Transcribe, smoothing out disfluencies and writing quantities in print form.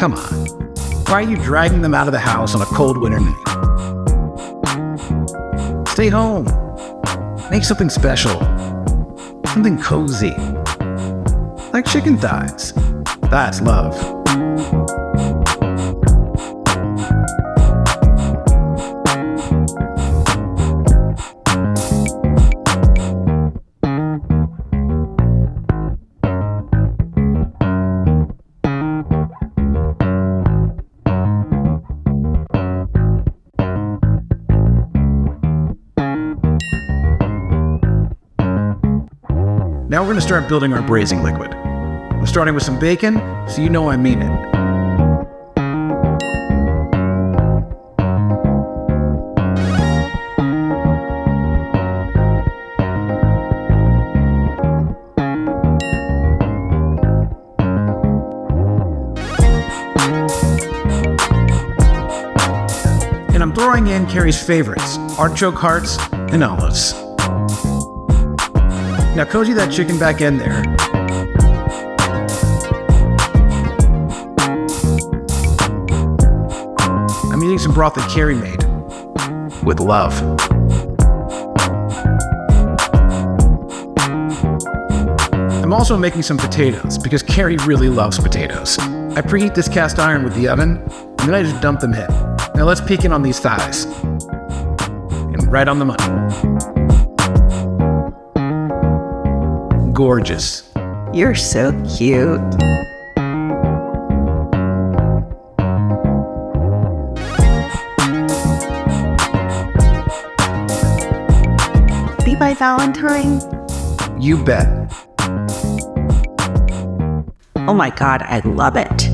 Come on. Why are you dragging them out of the house on a cold winter night? Stay home. Make something special. Something cozy. Like chicken thighs. That's love. Now we're going to start building our braising liquid. I'm starting with some bacon, so you know I mean it. And I'm throwing in Carrie's favorites, artichoke hearts and olives. Now cozy that chicken back in there. I'm using some broth that Carrie made. With love. I'm also making some potatoes, because Carrie really loves potatoes. I preheat this cast iron with the oven, and then I just dump them in. Now let's peek in on these thighs. And right on the money. Gorgeous. You're so cute. Be my Valentine? You bet. Oh my God, I love it.